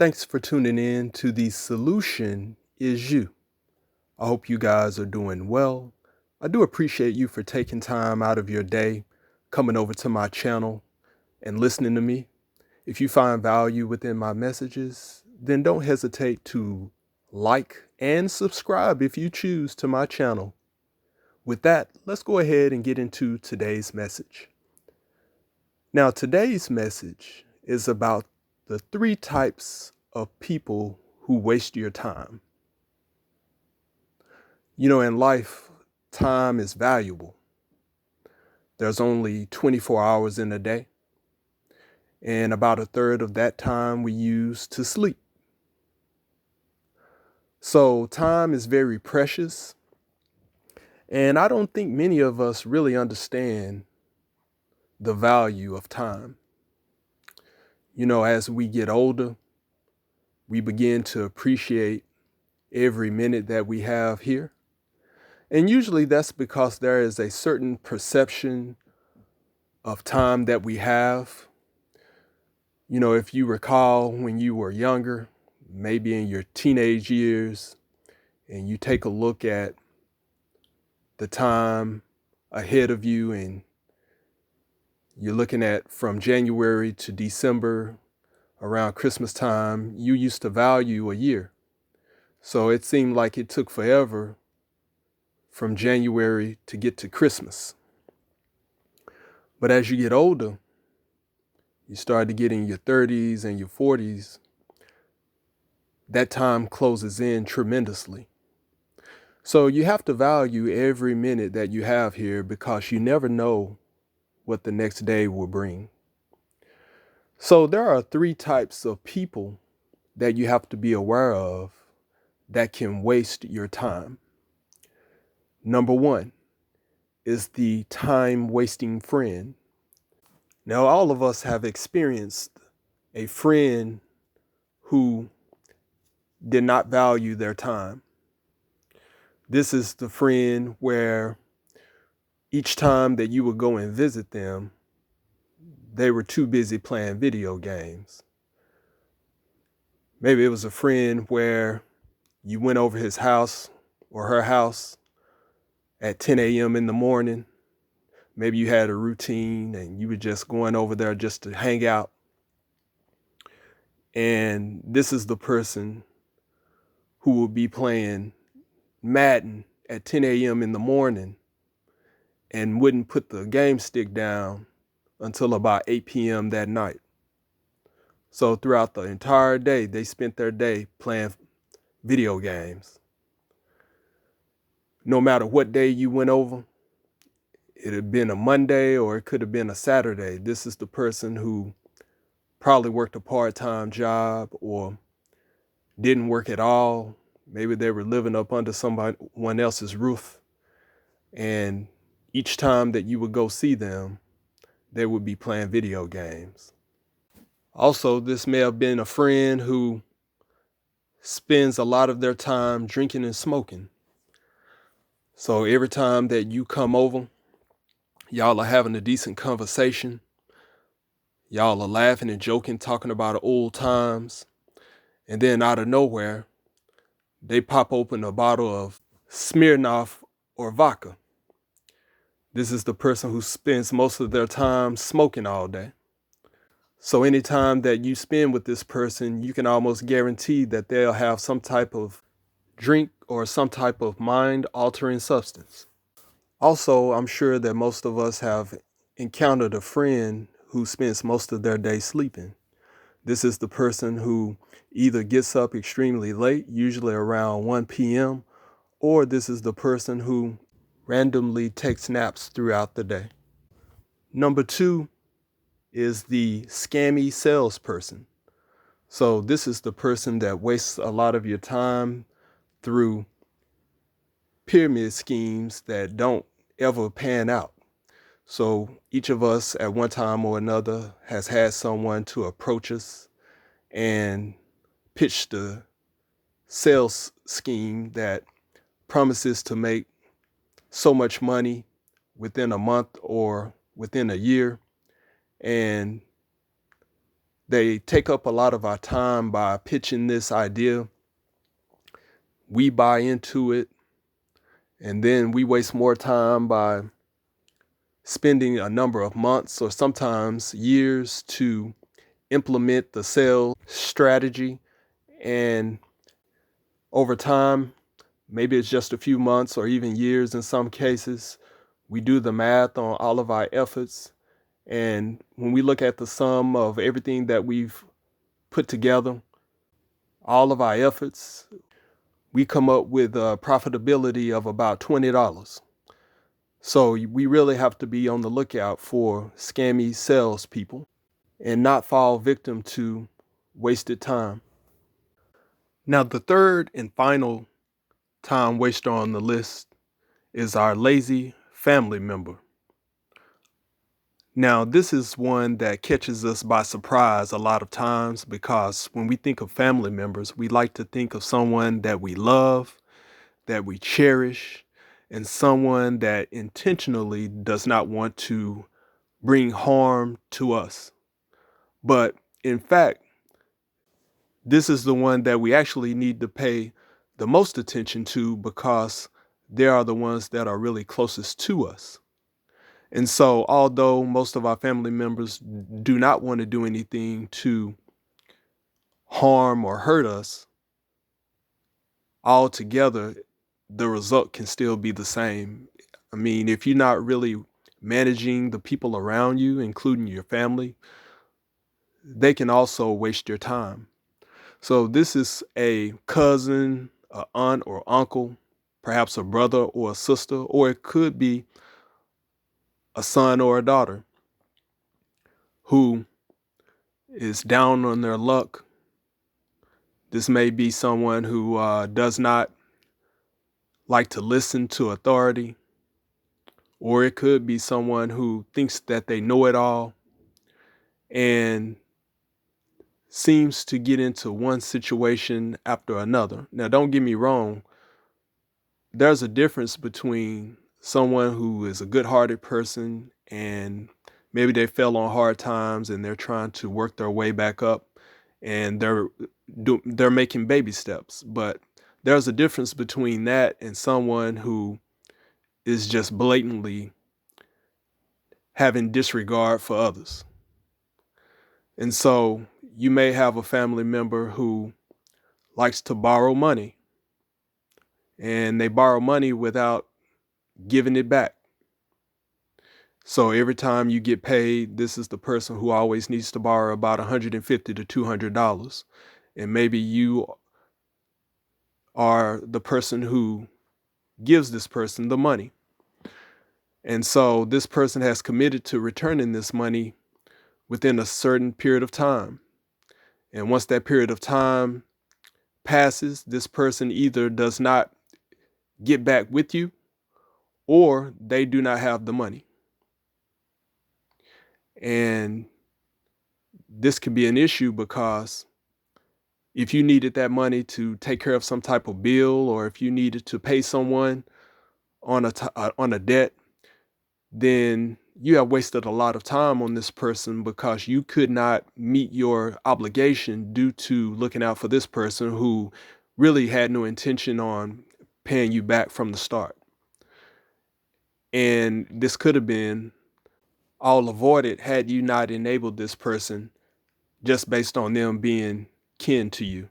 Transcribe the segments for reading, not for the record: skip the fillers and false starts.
Thanks for tuning in to The Solution Is You. I hope you guys are doing well. I do appreciate you for taking time out of your day, coming over to my channel and listening to me. If you find value within my messages, then don't hesitate to like and subscribe if you choose to my channel. With that, let's go ahead and get into today's message. Now, today's message is about the 3 types of people who waste your time. In life, time is valuable. There's only 24 hours in a day, and about a third of that time we use to sleep. So time is very precious, and I don't think many of us really understand the value of time. As we get older, we begin to appreciate every minute that we have here. And usually that's because there is a certain perception of time that we have. If you recall when you were younger, maybe in your teenage years, and you take a look at the time ahead of you and you're looking at from January to December, around Christmas time, you used to value a year. So it seemed like it took forever from January to get to Christmas. But as you get older, you start to get in your 30s and your 40s, that time closes in tremendously. So you have to value every minute that you have here because you never know what the next day will bring. So there are 3 types of people that you have to be aware of that can waste your time. Number 1 is the time-wasting friend. Now, all of us have experienced a friend who did not value their time. This is the friend where each time that you would go and visit them, they were too busy playing video games. Maybe it was a friend where you went over his house or her house at 10 a.m. in the morning. Maybe you had a routine and you were just going over there just to hang out. And this is the person who will be playing Madden at 10 a.m. in the morning and wouldn't put the game stick down until about 8 p.m. that night. So throughout the entire day, they spent their day playing video games. No matter what day you went over, it had been a Monday or it could have been a Saturday. This is the person who probably worked a part-time job or didn't work at all. Maybe they were living up under someone else's roof. And each time that you would go see them, they would be playing video games. Also, this may have been a friend who spends a lot of their time drinking and smoking. So every time that you come over, y'all are having a decent conversation. Y'all are laughing and joking, talking about old times. And then out of nowhere, they pop open a bottle of Smirnoff or vodka. This is the person who spends most of their time smoking all day. So anytime that you spend with this person, you can almost guarantee that they'll have some type of drink or some type of mind-altering substance. Also, I'm sure that most of us have encountered a friend who spends most of their day sleeping. This is the person who either gets up extremely late, usually around 1 p.m., or this is the person who randomly takes naps throughout the day. Number 2 is the scammy salesperson. So this is the person that wastes a lot of your time through pyramid schemes that don't ever pan out. So each of us at one time or another has had someone to approach us and pitch the sales scheme that promises to make so much money within a month or within a year. And They take up a lot of our time by pitching this idea. We buy into it, and then we waste more time by spending a number of months or sometimes years to implement the sales strategy. And over time, maybe it's just a few months or even years in some cases, we do the math on all of our efforts. And when we look at the sum of everything that we've put together, all of our efforts, we come up with a profitability of about $20. So we really have to be on the lookout for scammy salespeople and not fall victim to wasted time. Now, the third and final time waster on the list is our lazy family member. Now, this is one that catches us by surprise a lot of times, because when we think of family members, we like to think of someone that we love, that we cherish, and someone that intentionally does not want to bring harm to us. But in fact, this is the one that we actually need to pay the most attention to, because they are the ones that are really closest to us. And so, although most of our family members do not want to do anything to harm or hurt us, altogether, the result can still be the same. I mean, if you're not really managing the people around you, including your family, they can also waste your time. So this is a cousin, an aunt or uncle, perhaps a brother or a sister, or it could be a son or a daughter who is down on their luck. This may be someone who does not like to listen to authority, or it could be someone who thinks that they know it all and seems to get into one situation after another. Now, don't get me wrong. There's a difference between someone who is a good-hearted person and maybe they fell on hard times and they're trying to work their way back up, and they're making baby steps. But there's a difference between that and someone who is just blatantly having disregard for others. And so you may have a family member who likes to borrow money, and they borrow money without giving it back. So every time you get paid, this is the person who always needs to borrow about $150 to $200. And maybe you are the person who gives this person the money. And so this person has committed to returning this money within a certain period of time. And once that period of time passes, this person either does not get back with you or they do not have the money. And this could be an issue, because if you needed that money to take care of some type of bill, or if you needed to pay someone on a debt, then you have wasted a lot of time on this person, because you could not meet your obligation due to looking out for this person who really had no intention on paying you back from the start. And this could have been all avoided had you not enabled this person just based on them being kin to you.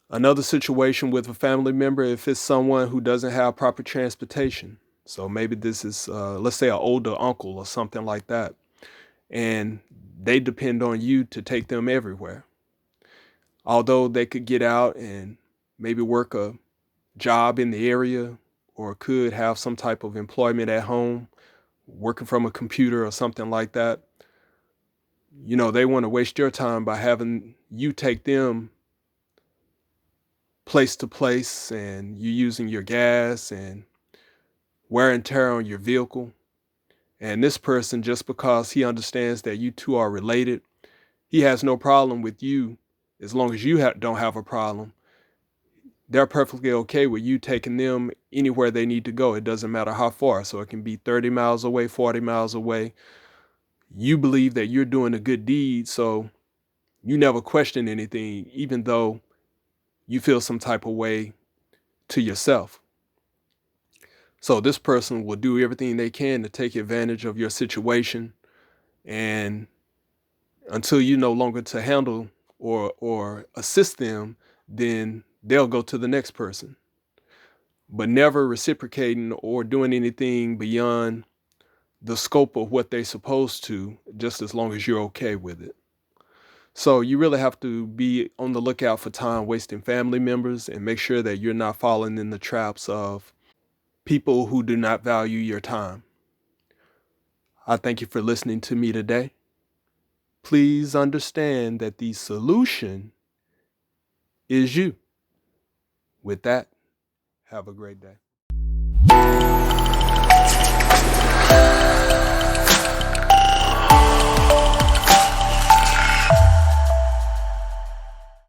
Another situation with a family member, if it's someone who doesn't have proper transportation. So maybe this is, let's say, an older uncle or something like that, and they depend on you to take them everywhere. Although they could get out and maybe work a job in the area, or could have some type of employment at home, working from a computer or something like that, they want to waste your time by having you take them place to place, and you using your gas and wear and tear on your vehicle. And this person, just because he understands that you two are related, he has no problem with you as long as you don't have a problem. They're perfectly okay with you taking them anywhere they need to go. It doesn't matter how far. So it can be 30 miles away, 40 miles away. You believe that you're doing a good deed, so You never question anything, even though you feel some type of way to yourself. So this person will do everything they can to take advantage of your situation, and until you no longer to handle or assist them, then they'll go to the next person, but never reciprocating or doing anything beyond the scope of what they're supposed to, just as long as you're okay with it. So you really have to be on the lookout for time wasting family members and make sure that you're not falling in the traps of people who do not value your time. I thank you for listening to me today. Please understand that the solution is you. With that, have a great day.